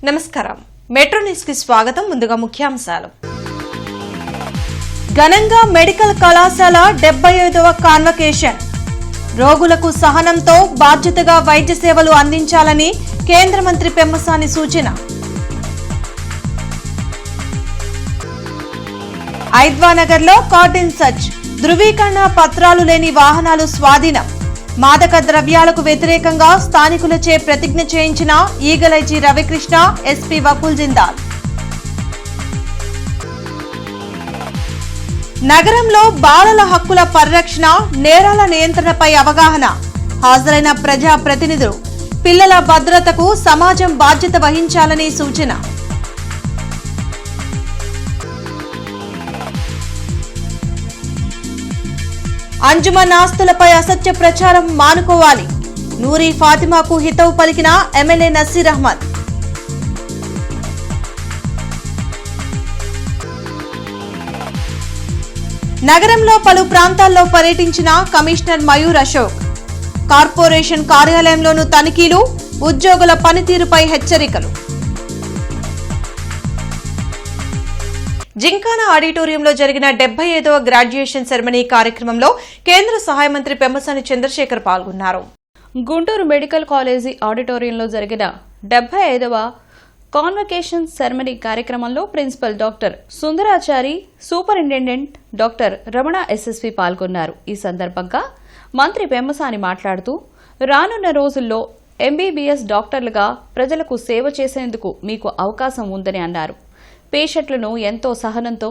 నమస్కారం. Metro news కి స్వాగతం. ముందుగా ముఖ్యాంశాలు. ఘనంగా మెడికల్ కళాశాల 75వ కాన్వకేషన్. రోగులకు సహనంతో బాధ్యతగా వైద్య సేవలు అందించాలని కేంద్ర మంత్రి పెమ్మసాని సూచన. ఐద్వానగర్లో కార్డిన్ సర్చ్. ధృవీకరణ పత్రాలు లేని వాహనాలు స్వాధీనం. మాదక ద్రవ్యాలకు వ్యతిరేకంగా స్థానికులచే ప్రతిజ్ఞ చేయించిన eagle IG Ravikrishna, SP Vakul Jindal. నగరంలో బాలల హక్కుల పరిరక్షణ, నేరాల నియంత్రణపై అవగాహన. హాజరైన ప్రజా ప్రతినిధులు. పిల్లల భద్రతకు సమాజం బాధ్యత వహించాలని సూచన. అంజుమన్ ఆస్తులపై అసత్య ప్రచారం మానుకోవాలి. నూరి ఫాతిమాకు హితవు పలికిన ఎమ్మెల్యే నసీర్ అహ్మద్. నగరంలో పలు ప్రాంతాల్లో పర్యటించిన కమిషనర్ మయూర్ అశోక్. కార్పొరేషన్ కార్యాలయంలోనూ తనిఖీలు, ఉద్యోగుల పనితీరుపై హెచ్చరికలు. జింకానా ఆడిటోరియంలో జరిగిన 75వ గ్రాడ్యుయేషన్ సెరమనీ కార్యక్రమంలో కేంద్ర సహాయ మంత్రి పెమ్మసాని చంద్రశేఖర్ పాల్గొన్నారు. గుంటూరు మెడికల్ కాలేజీ ఆడిటోరియంలో జరిగిన 75వ కాన్వకేషన్ సెరమనీ కార్యక్రమంలో principal doctor Sundarachari, superintendent doctor Ramana SSV పాల్గొన్నారు. ఈ సందర్భంగా మంత్రి పెమ్మసాని మాట్లాడుతూ, రానున్న రోజుల్లో ఎంబీబీఎస్ డాక్టర్లుగా ప్రజలకు సేవ చేసేందుకు మీకు అవకాశం ఉందని అన్నారు. పేషెంట్లను ఎంతో సహనంతో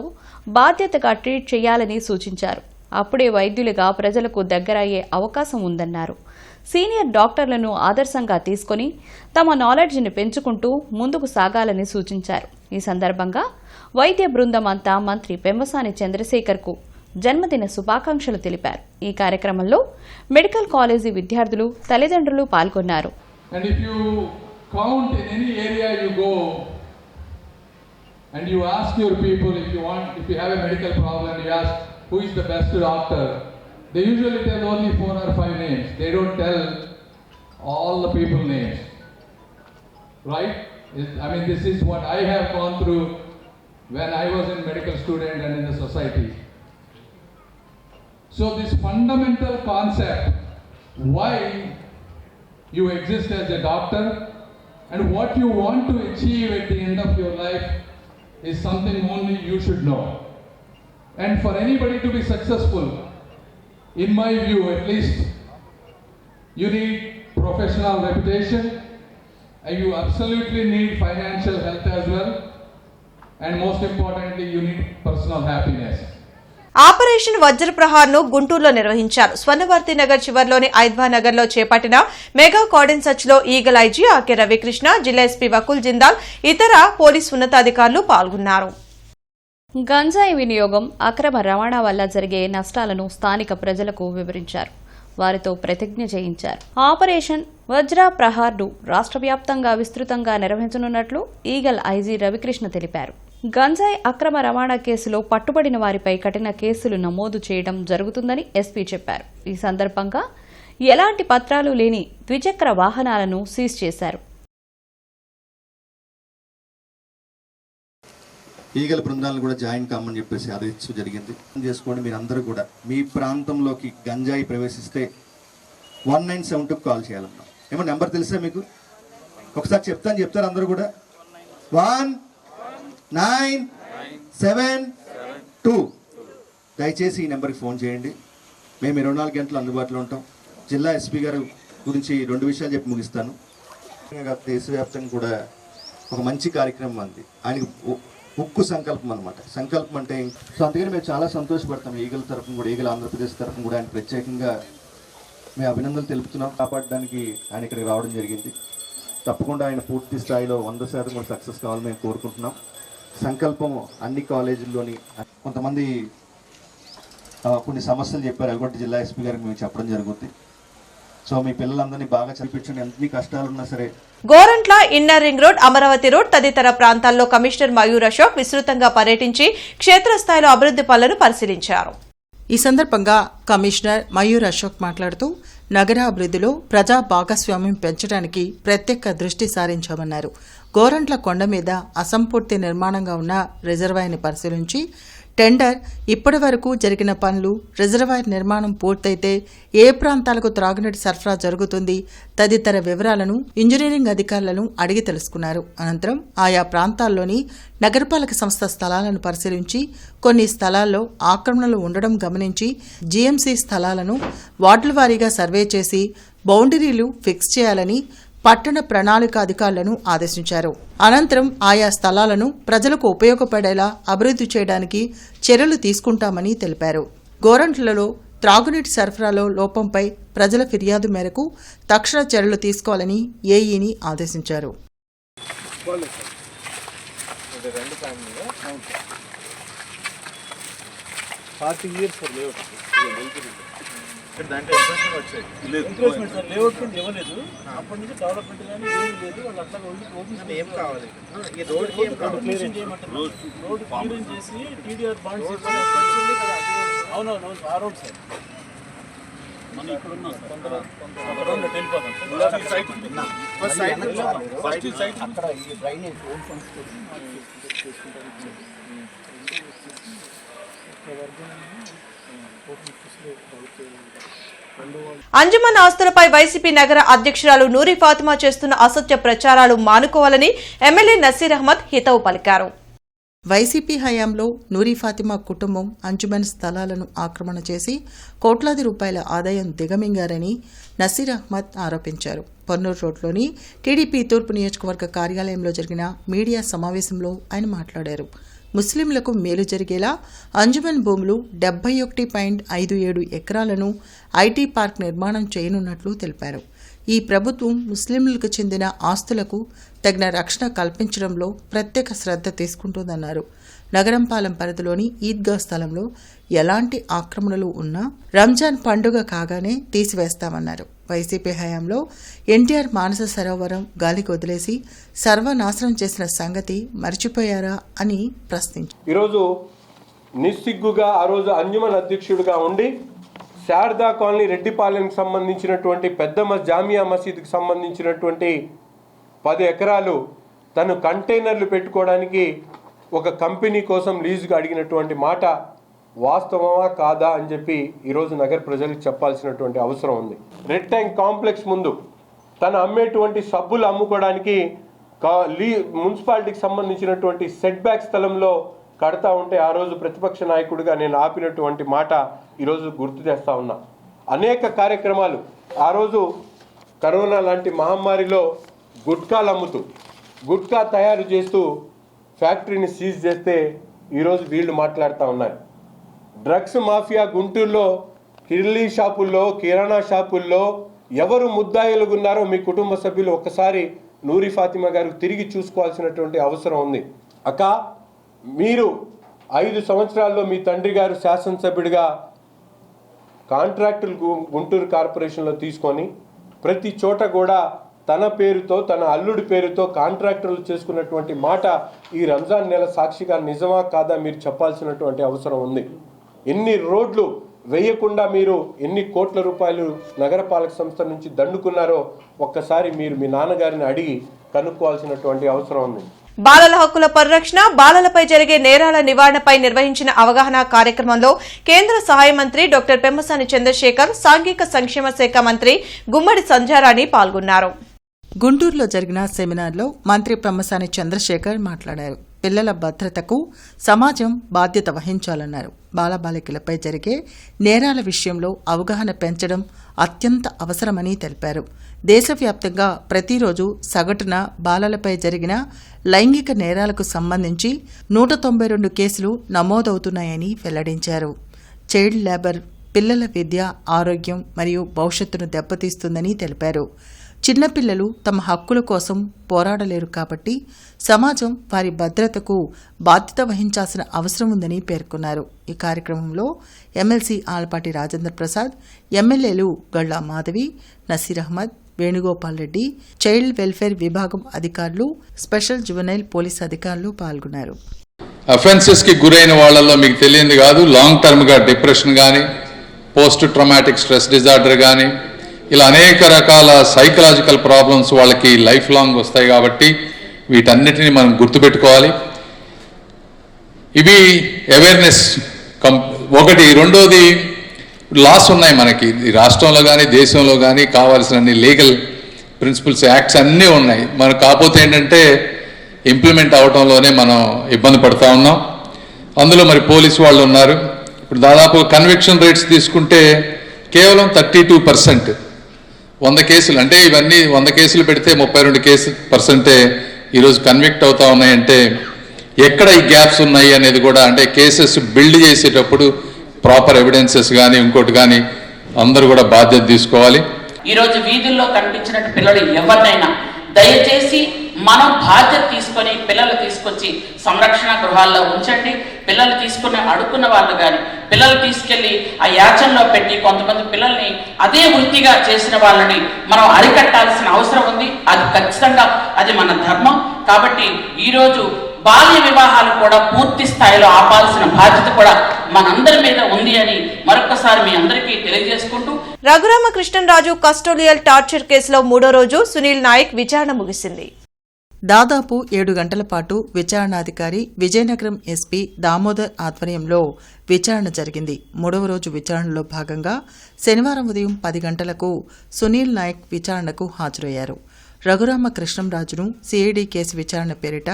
బాధ్యతగా ట్రీట్ చేయాలని సూచించారు. అప్పుడే వైద్యులుగా ప్రజలకు దగ్గరయ్యే అవకాశం ఉందన్నారు. సీనియర్ డాక్టర్లను ఆదర్శంగా తీసుకుని తమ నాలెడ్జ్ని పెంచుకుంటూ ముందుకు సాగాలని సూచించారు. ఈ సందర్భంగా వైద్య బృందం అంతా మంత్రి పెమ్మసాని చంద్రశేఖర్కు జన్మదిన శుభాకాంక్షలు తెలిపారు. ఈ కార్యక్రమంలో మెడికల్ కాలేజీ విద్యార్థులు, తల్లిదండ్రులు పాల్గొన్నారు. And you ask your people if you have a medical problem, you ask who is the best doctor. They usually tell only 4 or 5 names. They don't tell all the people names. Right? I mean, this is what I have gone through when I was a medical student and in the society. So this fundamental concept, why you exist as a doctor and what you want to achieve at the end of your life is something only you should know. And for anybody to be successful, in my view at least, you need professional reputation and you absolutely need financial health as well, and most importantly you need personal happiness. Operation Vajraprahar ను గుంటూరులో నిర్వహించారు. స్వర్ణభారతి నగర్ చివర్లోని ఐద్వానగర్ లో చేపట్టిన mega కార్డిన్ search లో eagle IG RK Ravikrishna, జిల్లా SP Vakul Jindal, ఇతర police ఉన్నతాధికారులు పాల్గొన్నారు. గంజాయి వినియోగం, అక్రమ రవాణా వల్ల జరిగే నష్టాలను స్థానిక ప్రజలకు వివరించారు. వారితో ప్రతిజ్ఞ చేయించారు. ఆపరేషన్ వజ్రప్రహార్ ను రాష్ట్ర వ్యాప్తంగా విస్తృతంగా నిర్వహించనున్నట్లు ఈగల్ ఐజీ రవికృష్ణ తెలిపారు. గంజాయి అక్రమ రవాణా కేసులో పట్టుబడిన వారిపై కఠిన కేసులు నమోదు చేయడం జరుగుతుందని ఎస్పీ చెప్పారు. ఈ సందర్భంగా ఎలాంటి పత్రాలు లేని ద్విచక్ర వాహనాలను సీజ్ చేశారు. ఈగల బృందాలను కూడా జాయిన్ కామని చెప్పేసి ఆదేశించడం జరిగింది. చేసుకోండి, మీరు అందరూ కూడా మీ ప్రాంతంలోకి గంజాయి ప్రవేశిస్తే 1972 కాల్ చేయాలన్నా. ఏమో నెంబర్ తెలుసా మీకు? ఒకసారి చెప్తారు అందరూ కూడా. 1972. దయచేసి ఈ నెంబర్కి ఫోన్ చేయండి. మేము 24 గంటలు అందుబాటులో ఉంటాం. జిల్లా ఎస్పీ గారు గురించి 2 విషయాలు చెప్పి ముగిస్తాను. దేశవ్యాప్తంగా కూడా ఒక మంచి కార్యక్రమం అంది. ఆయనకు ఉక్కు సంకల్పం అనమాట. సంకల్పం అంటే సో అందుకని మేము చాలా సంతోషపడతాం. ఈగల తరఫున కూడా, ఈగల ఆంధ్రప్రదేశ్ తరఫున కూడా ఆయన ప్రత్యేకంగా మేము అభినందనలు తెలుపుతున్నాం. కాపాడడానికి ఆయన ఇక్కడికి రావడం జరిగింది. తప్పకుండా ఆయన పూర్తి స్థాయిలో 100% కూడా సక్సెస్ కావాలని మేము కోరుకుంటున్నాం. సంకల్పం అన్ని కాలేజీల్లోని కొంతమంది కొన్ని సమస్యలు చెప్పారు. అవి కూడా జిల్లా ఎస్పీ గారికి మేము చెప్పడం జరుగుతుంది. సో మీ పిల్లలందరినీ బాగా చదివించండి. ఎన్ని కష్టాలున్నా సరే. Gorantla, inner ring road, Amaravati road తదితర ప్రాంతాల్లో కమిషనర్ మయూర్ అశోక్ విస్తృతంగా పర్యటించి క్షేత్రస్థాయిలో అభివృద్ది పనులను పరిశీలించారు. ఈ సందర్భంగా కమిషనర్ మయూర్ అశోక్ మాట్లాడుతూ నగరాభివృద్ధిలో ప్రజా భాగస్వామ్యం పెంచడానికి ప్రత్యేక దృష్టి సారించామన్నారు. గోరంట్ల కొండ మీద అసంపూర్తి నిర్మాణంగా ఉన్న రిజర్వాయర్ని పరిశీలించి టెండర్ ఇప్పటి వరకు జరిగిన పనులు, రిజర్వాయర్ నిర్మాణం పూర్తయితే ఏ ప్రాంతాలకు త్రాగునీటి సరఫరా జరుగుతుంది తదితర వివరాలను ఇంజనీరింగ్ అధికారులను అడిగి తెలుసుకున్నారు. అనంతరం ఆయా ప్రాంతాల్లోని నగరపాలక సంస్థ స్థలాలను పరిశీలించి కొన్ని స్థలాల్లో ఆక్రమణలు ఉండడం గమనించి జీఎంసీ స్థలాలను వార్డుల వారీగా సర్వే చేసి బౌండరీలు ఫిక్స్ చేయాలని పట్టణ ప్రణాళిక అధికారులను ఆదేశించారు. అనంతరం ఆయా స్థలాలను ప్రజలకు ఉపయోగపడేలా అభివృద్ధి చేయడానికి చర్యలు తీసుకుంటామని తెలిపారు. గోరంట్లలో త్రాగునీటి సరఫరాలో లోపంపై ప్రజల ఫిర్యాదు మేరకు తక్షణ చర్యలు తీసుకోవాలని ఏఈని ఆదేశించారు. దాంట్లో ఇంప్రెషన్ వచ్చాయి ఇంప్రెస్మెంట్ సార్ లేఅవుట్ కింద ఇవ్వలేదు అప్పటి నుంచి డెవలప్మెంట్ కానీ ఏమీ లేదు వాళ్ళు అట్లా ఓపెన్ ఏం కావాలి ఈ రోడ్కి ఏం క్లియరెన్స్ చేయమంటారు రోడ్ క్లియరెన్స్ చేసి టీడీఆర్ బాండ్స్ అవునవును ఆ రోడ్ సార్ మనం ఇక్కడ ఉన్నాం సార్ రోడ్ వెళ్ళిపోతాం సైట్ అక్కడ ఈ డ్రైనేజ్ ఓన్ ఫండ్స్ అంజుమన్ ఆస్తులపై వైసీపీ నగర అధ్యక్షురాలు నూరి ఫాతిమా చేస్తున్న అసత్య ప్రచారాలు మానుకోవాలని ఎమ్మెల్యే నసీర్ అహ్మద్ హితవు పలికారు. వైసీపీ హయాంలో నూరి ఫాతిమా కుటుంబం అంజుమన్ స్థలాలను ఆక్రమణ చేసి కోట్లాది రూపాయల ఆదాయం దిగమింగారని నసీర్ అహ్మద్ ఆరోపించారు. పొన్నూరు రోడ్లోని టీడీపీ తూర్పు నియోజకవర్గ కార్యాలయంలో జరిగిన మీడియా సమావేశంలో ఆయన మాట్లాడారు. ముస్లింలకు మేలు జరిగేలా అంజుమన్ భూములు 71.57 ఎకరాలను ఐటీ పార్క్ నిర్మాణం చేయనున్నట్లు తెలిపారు. ఈ ప్రభుత్వం ముస్లింలకు చెందిన ఆస్తులకు తగిన రక్షణ కల్పించడంలో ప్రత్యేక శ్రద్ధ తీసుకుంటోందన్నారు. నగరంపాలెం పరిధిలోని ఈద్గా స్థలంలో ఎలాంటి ఆక్రమణలు ఉన్నా రంజాన్ పండుగ కాగానే తీసివేస్తామన్నారు. వైసీపీ హయాంలో ఎన్టీఆర్ మానస సరోవరం గాలికి వదిలేసి సర్వనాశనం చేసిన సంగతి మర్చిపోయారా అని ప్రశ్నించారు. ఈరోజు నిస్సిగ్గుగా ఆ రోజు అంజుమన్ అధ్యక్షుడిగా ఉండి శారదా కాలనీ రెడ్డిపాలెంకి సంబంధించినటువంటి పెద్ద జామియా మసీద్కి సంబంధించినటువంటి 10 ఎకరాలు తను కంటైనర్లు పెట్టుకోవడానికి ఒక కంపెనీ కోసం లీజుగా అడిగినటువంటి మాట వాస్తవమా కాదా అని చెప్పి ఈరోజు నగర ప్రజలకు చెప్పాల్సినటువంటి అవసరం ఉంది. రెడ్ ట్యాంక్ కాంప్లెక్స్ ముందు తను అమ్మేటువంటి సబ్బులు అమ్ముకోవడానికి మున్సిపాలిటీకి సంబంధించినటువంటి సెట్ బ్యాక్ స్థలంలో కడతా ఉంటే ఆ రోజు ప్రతిపక్ష నాయకుడిగా నేను ఆపినటువంటి మాట ఈరోజు గుర్తు చేస్తా ఉన్నా. అనేక కార్యక్రమాలు ఆ రోజు కరోనా లాంటి మహమ్మారిలో గుట్కాలు అమ్ముతూ గుట్కా తయారు చేస్తూ ఫ్యాక్టరీని సీజ్ చేస్తే ఈరోజు వీళ్ళు మాట్లాడుతూ ఉన్నారు. డ్రగ్స్ మాఫియా గుంటూరులో కిర్లీ షాపుల్లో కిరాణా షాపుల్లో ఎవరు ముద్దాయిలుగా ఉన్నారో మీ కుటుంబ సభ్యులు ఒక్కసారి నూరి ఫాతిమా గారు తిరిగి చూసుకోవాల్సినటువంటి అవసరం ఉంది. అక్క, మీరు 5 సంవత్సరాల్లో మీ తండ్రి గారు శాసనసభ్యుడిగా కాంట్రాక్టులు గుంటూరు కార్పొరేషన్లో తీసుకొని ప్రతి చోట కూడా తన పేరుతో తన అల్లుడి పేరుతో కాంట్రాక్టర్లు చేసుకున్నటువంటి మాట ఈ రంజాన్ నెల సాక్షిగా నిజమా కాదా మీరు చెప్పాల్సినటువంటి అవసరం ఉంది. ఎన్ని రోడ్లు వేయకుండా మీరు ఎన్ని కోట్ల రూపాయలు నగరపాలక సంస్థ నుంచి దండుకున్నారో ఒక్కసారి మీరు మీ నాన్నగారిని అడిగి కనుక్కోవాల్సినటువంటి అవసరం ఉంది. బాలల హక్కుల పరిరక్షణ, బాలలపై జరిగే నేరాల నివారణపై నిర్వహించిన అవగాహన కార్యక్రమంలో కేంద్ర సహాయ మంత్రి డాక్టర్ పెమ్మసాని చంద్రశేఖర్, సాంఘిక సంక్షేమ శాఖ మంత్రి గుమ్మడి సంధ్యారాణి పాల్గొన్నారు. గుంటూరులో జరిగిన సెమినార్లో మంత్రి పెమ్మసాని చంద్రశేఖర్ మాట్లాడారు. పిల్లల భద్రతకు సమాజం బాధ్యత వహించాలన్నారు. బాలబాలికలపై జరిగే నేరాల విషయంలో అవగాహన పెంచడం అత్యంత అవసరమని తెలిపారు. దేశవ్యాప్తంగా ప్రతిరోజు సగటున బాలలపై జరిగిన లైంగిక నేరాలకు సంబంధించి 192 కేసులు నమోదవుతున్నాయని వెల్లడించారు. చైల్డ్ లేబర్ పిల్లల విద్య, ఆరోగ్యం మరియు భవిష్యత్తును దెబ్బతీస్తుందని తెలిపారు. చిన్నపిల్లలు తమ హక్కుల కోసం పోరాడలేరు కాబట్టి సమాజం వారి భద్రతకు బాధ్యత వహించాల్సిన అవసరం ఉందని పేర్కొన్నారు. ఈ కార్యక్రమంలో ఎమ్మెల్సీ ఆలపాటి రాజేంద్ర ప్రసాద్, ఎమ్మెల్యేలు గళ్ళా మాధవి, నసీర్ అహ్మద్, వేణుగోపాల్ రెడ్డి, చైల్డ్ వెల్ఫేర్ విభాగం అధికారులు, స్పెషల్ జువెనైల్ పోలీస్ అధికారులు పాల్గొన్నారు. అఫెన్సెస్ కి గురైన వాళ్ళల్లో మీకు తెలియంది కాదు, లాంగ్ టర్మ్ గా డిప్రెషన్ కానీ, పోస్ట్ ట్రామాటిక్ స్ట్రెస్ డిజార్డర్ కానీ, ఇలా అనేక రకాల సైకలాజికల్ ప్రాబ్లమ్స్ వాళ్ళకి లైఫ్ లాంగ్ వస్తాయి. కాబట్టి వీటన్నిటిని మనం గుర్తుపెట్టుకోవాలి. ఇవి అవేర్నెస్ ఒకటి. రెండోది, లాస్ ఉన్నాయి మనకి ఈ రాష్ట్రంలో కానీ దేశంలో కానీ, కావాల్సిన లీగల్ ప్రిన్సిపల్స్, యాక్ట్స్ అన్నీ ఉన్నాయి. మనకు కాకపోతే ఏంటంటే ఇంప్లిమెంట్ అవడంలోనే మనం ఇబ్బంది పడుతూ ఉన్నాం. అందులో మరి పోలీసు వాళ్ళు ఉన్నారు. ఇప్పుడు దాదాపు కన్విక్షన్ రేట్స్ తీసుకుంటే కేవలం 32%. 100 కేసులు అంటే ఇవన్నీ 100 కేసులు పెడితే 32% ఈరోజు కన్విక్ట్ అవుతా ఉన్నాయంటే ఎక్కడ ఈ గ్యాప్స్ ఉన్నాయి అనేది కూడా, అంటే కేసెస్ బిల్డ్ చేసేటప్పుడు ప్రాపర్ ఎవిడెన్సెస్ కానీ ఇంకోటి కానీ అందరూ కూడా బాధ్యత తీసుకోవాలి. ఈరోజు వీధుల్లో కనిపించినట్టు పిల్లలు ఎవరినైనా దయచేసి మనం బాధ్యత తీసుకొని పిల్లలు తీసుకొచ్చి సంరక్షణ గృహాల్లో ఉంచండి. పిల్లలు తీసుకుని అడుక్కున్న వాళ్ళు కానీ పిల్లలు తీసుకెళ్లి ఆ యాచనలో పెట్టి కొంతమంది పిల్లల్ని అదే వృత్తిగా చేసిన వాళ్ళని మనం అరికట్టాల్సిన అవసరం ఉంది. అది ఖచ్చితంగా అది మన ధర్మం. కాబట్టి ఈరోజు బాల్య వివాహాలు కూడా పూర్తి స్థాయిలో ఆపాల్సిన బాధ్యత కూడా మనందరి మీద ఉంది అని మరొకసారి మీ అందరికీ తెలియజేసుకుంటూ, రఘురామకృష్ణరాజు కస్టోడియల్ టార్చర్ కేసులో 3వ రోజు సునీల్ నాయక్ విచారణ ముగిసింది. దాదాపు 7 గంటల పాటు విచారణాధికారి విజయనగరం ఎస్పీ దామోదర్ ఆధ్వర్యంలో విచారణ జరిగింది. 3వ రోజు విచారణలో భాగంగా శనివారం ఉదయం 10 గంటలకు సునీల్ నాయక్ విచారణకు హాజరయ్యారు. రఘురామకృష్ణంరాజును సిఐడి కేసు విచారణ పేరిట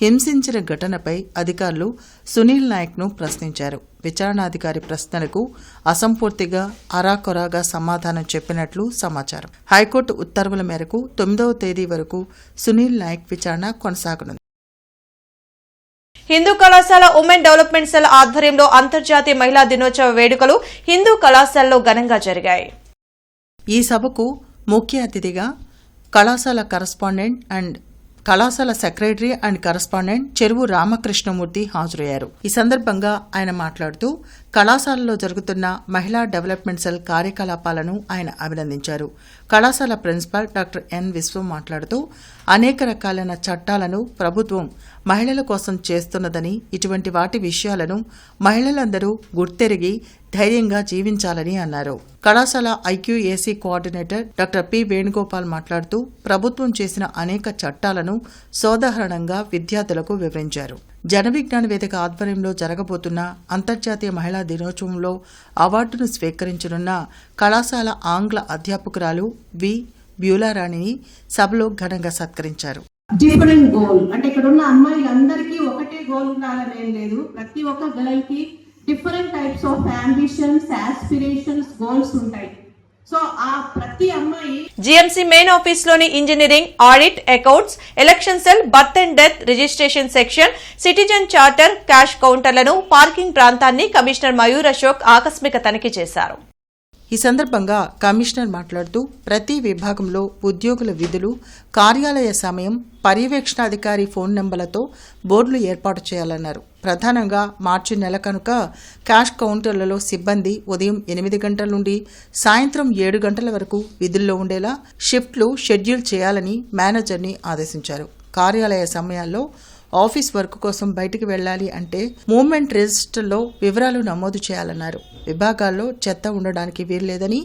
హింసించిన ఘటనపై అధికారులు సునీల్ నాయక్ను ప్రశ్నించారు. విచారణాధికారి ప్రశ్నలకు అసంపూర్తిగా అరాకొరాగా సమాధానం చెప్పినట్లు సమాచారం. హైకోర్టు ఉత్తర్వుల మేరకు 9వ తేదీ వరకు సునీల్ నాయక్ విచారణ కొనసాగనుంది. హిందూ కళాశాల ఉమెన్ డెవలప్మెంట్ సెల్ ఆధ్వర్యంలో అంతర్జాతీయ మహిళా దినోత్సవ వేడుకలు హిందూ కళాశాలలో ఘనంగా జరిగాయి. ఈ సభకు ముఖ్య అతిథిగా కళాశాల కరస్పాండెంట్ అండ్ కళాశాల సెక్రటరీ అండ్ కరస్పాండెంట్ చెరువు రామకృష్ణమూర్తి హాజరయ్యారు. ఈ సందర్భంగా ఆయన మాట్లాడుతూ కళాశాలలో జరుగుతున్న మహిళా డెవలప్మెంట్ సెల్ కార్యకలాపాలను ఆయన అభినందించారు. కళాశాల ప్రిన్సిపాల్ డాక్టర్ ఎన్ విశ్వం మాట్లాడుతూ అనేక రకాలైన చట్టాలను ప్రభుత్వం మహిళల కోసం చేస్తున్నదని, ఇటువంటి వాటి విషయాలను మహిళలందరూ గుర్తెరిగి ధైర్యంగా జీవించాలని అన్నారు. కళాశాల IQAC coordinator doctor P Venugopal మాట్లాడుతూ ప్రభుత్వం చేసిన అనేక చట్టాలను సోదాహరణంగా విద్యార్థులకు వివరించారు. జన విజ్ఞాన వేదిక ఆధ్వర్యంలో జరగబోతున్న అంతర్జాతీయ మహిళా దినోత్సవంలో అవార్డును స్వీకరించనున్న కళాశాల ఆంగ్ల అధ్యాపకురాలు వి బ్యూలారాణిని సభలో ఘనంగా సత్కరించారు. డిఫరెంట్ గోల్ అంటే ఇక్కడ ఉన్న అమ్మాయిలందరికీ ఒకటే గోల్ ఉండాలని ఏం లేదు. ప్రతి ఒక్క గర్ల్ కి different types of ambitions, aspirations, goals ఉంటాయి. సో ఆ ప్రతి అమ్మాయి జీఎంసీ మెయిన్ ఆఫీస్ లోని engineering, audit, accounts, election cell, birth and death registration section, citizen charter, cash కౌంటర్లను, పార్కింగ్ ప్రాంతాన్ని కమిషనర్ మయూర్ అశోక్ ఆకస్మిక తనిఖీ చేశారు. ఈ సందర్భంగా కమిషనర్ మాట్లాడుతూ ప్రతి విభాగంలో ఉద్యోగుల విధులు, కార్యాలయ సమయం, పర్యవేక్షణాధికారి ఫోన్ నెంబర్లతో బోర్డులు ఏర్పాటు చేయాలన్నారు. ప్రధానంగా మార్చి నెల కనుక క్యాష్ కౌంటర్లలో సిబ్బంది ఉదయం 8 గంటల నుండి సాయంత్రం 7 గంటల వరకు విధుల్లో ఉండేలా షిఫ్ట్లు షెడ్యూల్ చేయాలని మేనేజర్ని ఆదేశించారు. కార్యాలయ సమయాల్లో ఆఫీస్ వర్క్ కోసం బయటికి వెళ్లాలి అంటే మూవ్మెంట్ రిజిస్టర్లో వివరాలు నమోదు చేయాలన్నారు. విభాగాల్లో చెత్త ఉండడానికి వీల్లేదని,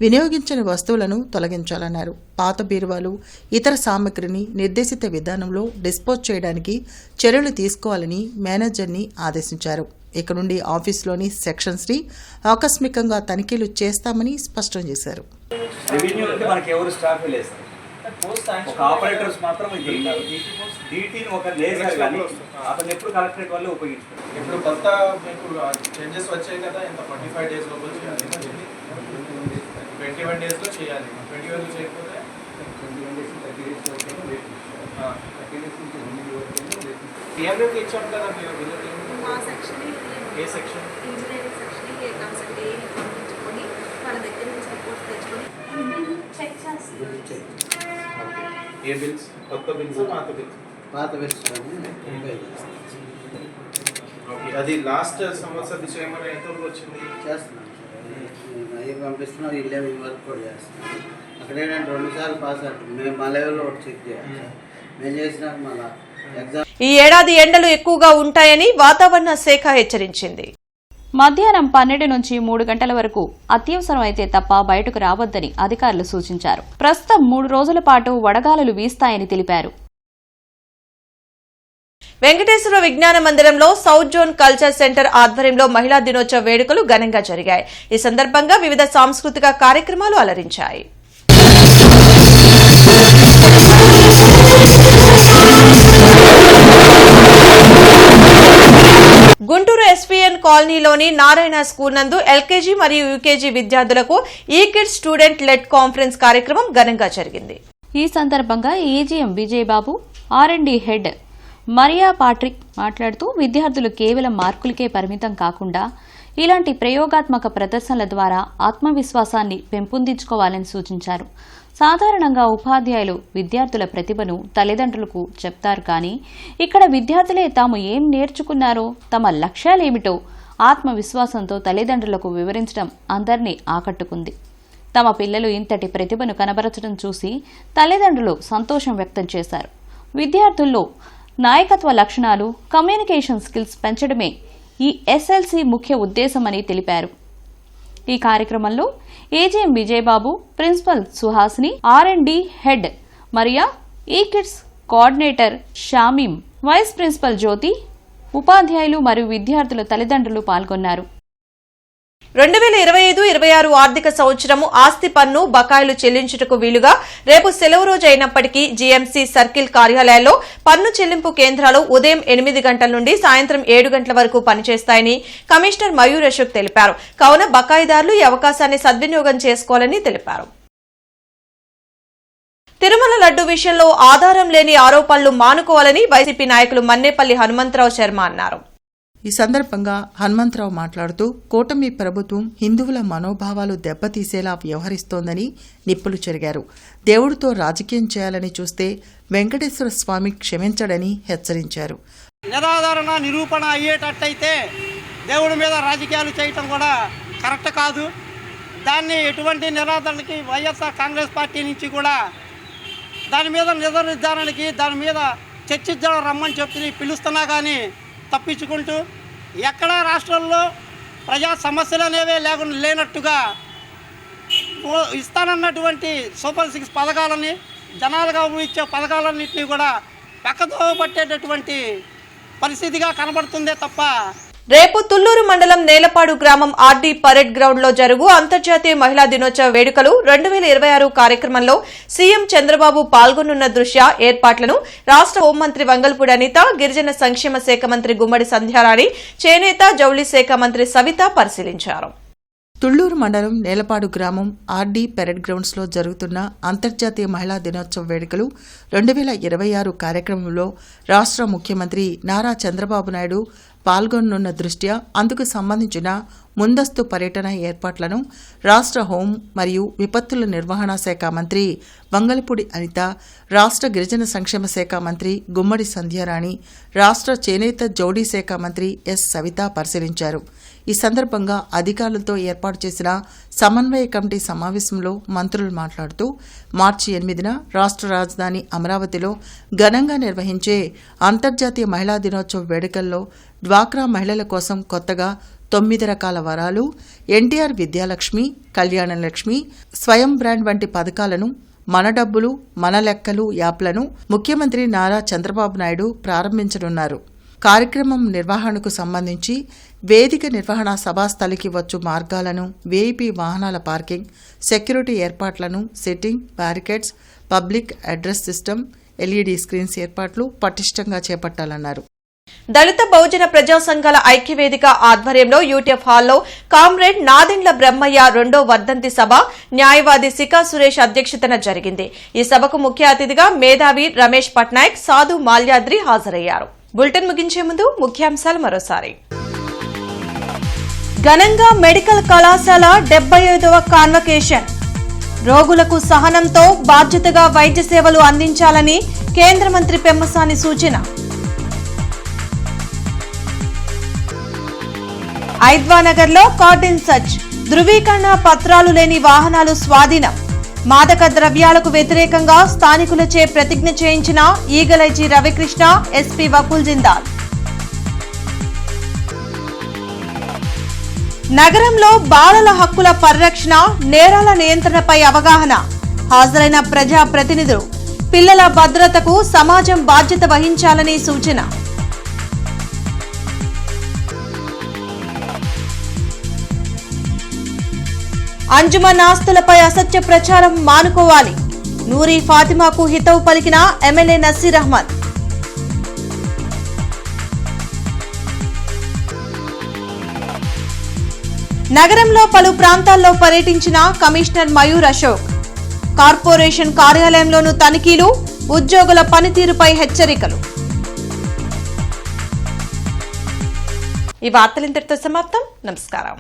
వినియోగించని వస్తువులను తొలగించాలన్నారు. పాత బీరువాలు, ఇతర సామగ్రిని నిర్దేశిత విధానంలో డిస్పోజ్ చేయడానికి చర్యలు తీసుకోవాలని మేనేజర్ని ఆదేశించారు. ఇక నుండి ఆఫీసులోని సెక్షన్స్ని ఆకస్మికంగా తనిఖీలు చేస్తామని స్పష్టం చేశారు. ఒక ఆపరేటర్స్ మాత్రం డీటీని ఒక లేజర్ కానీ అతను ఎప్పుడు కలెక్టరేట్ వల్ల ఉపయోగించుకోండి. ఇప్పుడు కొత్త మీకు చేంజెస్ వచ్చాయి కదా, ఇంత 45 days లోపల చేయాలి, 21 days లో చేయాలి. 21 చేయకపోతే ఏఎంకి ఇచ్చాం కదా మీరు. ఏ సెక్షన్? ఇంజనీరింగ్ సెక్షన్కి కన్సల్ట్ పంపించుకొని వాళ్ళ దగ్గర నుంచి రిపోర్ట్స్ తెచ్చుకొని చెక్ చేస్తాం. ఏ బిల్స్? కొత్త బిల్స్, పాత బిల్స్? పాత బిల్స్. ఓకే, అది లాస్ట్ సంవత్సరం చేయమని ఎంతవరకు వచ్చింది? చేస్తున్నాను, అవి పంపిస్తున్నాం. ఇల్లే వర్క్ కూడా చేస్తున్నాం. అక్కడే నేను 2 సార్లు పాస్ అవుతుంది. మేము మా లెవెల్లో ఒకటి చెక్ చేయాలి. మేము చేసినాక మళ్ళీ ఎగ్జామ్. ఈ ఏడాది ఎండలు ఎక్కువగా ఉంటాయని వాతావరణ శాఖ హెచ్చరించింది. మధ్యాహ్నం 12 నుంచి 3 గంటల వరకు అత్యవసరం అయితే తప్ప బయటకు రావద్దని అధికారులు సూచించారు. ప్రస్తుతం 3 రోజుల పాటు వడగాలులు వీస్తాయని తెలిపారు. వెంకటేశ్వర విజ్ఞాన మందిరంలో సౌత్ జోన్ కల్చర్ సెంటర్ ఆధ్వర్యంలో మహిళా దినోత్సవ వేడుకలు ఘనంగా జరిగాయి. ఈ సందర్భంగా వివిధ సాంస్కృతిక కార్యక్రమాలు అలరించాయి. గుంటూరు ఎస్పీఎన్ కాలనీలోని నారాయణ స్కూల్ నందు ఎల్కేజీ మరియు యూకేజీ విద్యార్థులకు ఈ కిడ్స్ స్టూడెంట్ లెడ్ కాన్ఫరెన్స్ కార్యక్రమం ఘనంగా జరిగింది. ఈ సందర్భంగా AGM Vijayababu, R and D head Maria Patrick మాట్లాడుతూ విద్యార్థులు కేవలం మార్కులకే పరిమితం కాకుండా ఇలాంటి ప్రయోగాత్మక ప్రదర్శనల ద్వారా ఆత్మవిశ్వాసాన్ని పెంపొందించుకోవాలని సూచించారు. సాధారణంగా ఉపాధ్యాయులు విద్యార్థుల ప్రతిభను తల్లిదండ్రులకు చెప్తారు, కానీ ఇక్కడ విద్యార్థులే తాము ఏం నేర్చుకున్నారో, తమ లక్ష్యాలేమిటో ఆత్మవిశ్వాసంతో తల్లిదండ్రులకు వివరించడం అందరినీ ఆకట్టుకుంది. తమ పిల్లలు ఇంతటి ప్రతిభను కనబరచడం చూసి తల్లిదండ్రులు సంతోషం వ్యక్తం చేశారు. విద్యార్థుల్లో నాయకత్వ లక్షణాలు, కమ్యూనికేషన్ స్కిల్స్ పెంచడమే ఈ ఎస్ఎల్సీ ముఖ్య ఉద్దేశమని తెలిపారు. ఈ కార్యక్రమంలో AGM Vijayababu, principal Suhasini, R and D head Maria, ఈ kids coordinator Shamim, vice principal Jyothi, ఉపాధ్యాయులు మరియు విద్యార్థుల తల్లిదండ్రులు పాల్గొన్నారు. 2025-26 ఆర్థిక సంవత్సరము ఆస్తి పన్ను బకాయిలు చెల్లించుటకు వీలుగా రేపు సెలవు రోజు అయినప్పటికీ జీఎంసీ సర్కిల్ కార్యాలయాల్లో పన్ను చెల్లింపు కేంద్రాలు ఉదయం 8 గంటల నుండి సాయంత్రం 7 గంటల వరకు పనిచేస్తాయని కమిషనర్ మయూర్ అశోక్ తెలిపారు. కావున బకాయిదారులు ఈ అవకాశాన్ని సద్వినియోగం చేసుకోవాలని తెలిపారు. తిరుమల లడ్డు విషయంలో ఆధారం లేని ఆరోపణలు మానుకోవాలని వైసీపీ నాయకులు మన్నేపల్లి హనుమంతరావు శర్మ అన్నారు. ఈ సందర్భంగా హనుమంతరావు మాట్లాడుతూ కూటమి ప్రభుత్వం హిందువుల మనోభావాలు దెబ్బతీసేలా వ్యవహరిస్తోందని నిప్పులు చెరిగారు. దేవుడితో రాజకీయం చేయాలని చూస్తే వెంకటేశ్వర స్వామి క్షమించడని హెచ్చరించారు. నిరాధారణ నిరూపణ అయ్యేటట్టయితే దేవుడి మీద రాజకీయాలు చేయటం కూడా కరెక్ట్ కాదు. దాన్ని ఎటువంటి నిరాధారణకి వైఎస్ఆర్ కాంగ్రెస్ పార్టీ నుంచి కూడా దాని మీద నిర్ధారణకి దాని మీద చర్చించడం రమ్మని చెప్పి పిలుస్తున్నా కానీ తప్పించుకుంటూ ఎక్కడా రాష్ట్రంలో ప్రజా సమస్యలు అనేవే లేనట్టుగా ఇస్తానన్నటువంటి సూపర్ 6 పథకాలని, జనాలుగా ఇచ్చే పథకాలన్నింటినీ కూడా పక్కతో పట్టేటటువంటి పరిస్థితిగా కనబడుతుందే తప్ప. రేపు తుళ్లూరు మండలం నేలపాడు గ్రామం ఆర్డీ పరేడ్ గ్రౌండ్ లో జరుగు అంతర్జాతీయ మహిళా దినోత్సవ వేడుకలు 2026 కార్యక్రమంలో సీఎం చంద్రబాబు పాల్గొనున్న దృష్ట్యా ఏర్పాట్లను రాష్ట్ర హోంమంత్రి వంగల్పూడి అనిత, గిరిజన సంక్షేమ శాఖ మంత్రి గుమ్మడి సంధ్యారాణి, చేనేత జౌళి శాఖ మంత్రి సవిత పరిశీలించారు. తుళ్లూరు మండలం నేలపాడు గ్రామం ఆర్డీ పెరెడ్ గ్రౌండ్స్లో జరుగుతున్న అంతర్జాతీయ మహిళా దినోత్సవ వేడుకలు 2026 కార్యక్రమంలో రాష్ట్ర ముఖ్యమంత్రి నారా చంద్రబాబు నాయుడు పాల్గొనున్న దృష్ట్యా అందుకు సంబంధించిన ముందస్తు పర్యటన ఏర్పాట్లను రాష్ట్ర హోం మరియు విపత్తుల నిర్వహణ శాఖ మంత్రి వంగలపూడి అనిత, రాష్ట్ర గిరిజన సంక్షేమ శాఖ మంత్రి గుమ్మడి సంధ్యారాణి, రాష్ట్ర చేనేత జౌడీ శాఖ మంత్రి ఎస్ సవిత పరిశీలించారు. ఈ సందర్భంగా అధికారులతో ఏర్పాటు చేసిన సమన్వయ కమిటీ సమావేశంలో మంత్రులు మాట్లాడుతూ మార్చి 8న రాష్ట్ర రాజధాని అమరావతిలో ఘనంగా నిర్వహించే అంతర్జాతీయ మహిళా దినోత్సవ వేడుకల్లో డ్వాక్రా మహిళల కోసం కొత్తగా 9 రకాల వరాలు, ఎన్టీఆర్ విద్యాలక్ష్మి, కళ్యాణలక్ష్మి, స్వయం బ్రాండ్ వంటి పథకాలను, మన డబ్బులు మన లెక్కలు యాప్లను ముఖ్యమంత్రి నారా చంద్రబాబు నాయుడు ప్రారంభించనున్నారు. కార్యక్రమం నిర్వహణకు సంబంధించి వేదిక నిర్వహణ సభాస్థలికి వచ్చు మార్గాలను, వీఐపీ వాహనాల పార్కింగ్, సెక్యూరిటీ ఏర్పాట్లను, sitting, barricades, public address system, LED screens ఏర్పాట్లు పటిష్టంగా చేపట్టాలన్నారు. దళిత బహుజన ప్రజా సంఘాల ఐక్యవేదిక ఆధ్వర్యంలో యూటీఎఫ్ హాల్లో కామ్రేడ్ నాదెండ్ల బ్రహ్మయ్య 2వ వర్ధంతి సభ న్యాయవాది సికా సురేష్ అధ్యక్షతన జరిగింది. ఈ సభకు ముఖ్య అతిథిగా మేధావి రమేష్ పట్నాయక్, సాధు మాల్యాద్రి హాజరయ్యారు. బులెటిన్ ముగించే ముందు ముఖ్యాంశాలు మరోసారి. ఘనంగా మెడికల్ కళాశాల 75వ కాన్వకేషన్. రోగులకు సహనంతో బాధ్యతగా వైద్య సేవలు అందించాలని కేంద్ర మంత్రి పెమ్మసాని సూచన. ఐద్వానగర్లో కార్డిన్ సర్చ్, ధృవీకరణ పత్రాలు లేని వాహనాలు స్వాధీనం. మాదక ద్రవ్యాలకు వ్యతిరేకంగా స్థానికులచే ప్రతిజ్ఞ చేయించిన eagle IG Ravikrishna, SP Vakul Jindal. నగరంలో బాలల హక్కుల పరిరక్షణ, నేరాల నియంత్రణపై అవగాహన. హాజరైన ప్రజా ప్రతినిధులు. పిల్లల భద్రతకు సమాజం బాధ్యత వహించాలని సూచన. అంజుమన్ ఆస్తులపై అసత్య ప్రచారం మానుకోవాలి. నూరి ఫాతిమాకు హితవు పలికిన ఎమ్మెల్యే నసీర్ అహ్మద్. నగరంలో పలు ప్రాంతాల్లో పర్యటించిన కమిషనర్ మయూర్ అశోక్. కార్పొరేషన్ కార్యాలయంలోనూ తనిఖీలు, ఉద్యోగుల పనితీరుపై హెచ్చరికలు. ఈ వార్తలు ఇంతటితో సమాప్తం. నమస్కారం.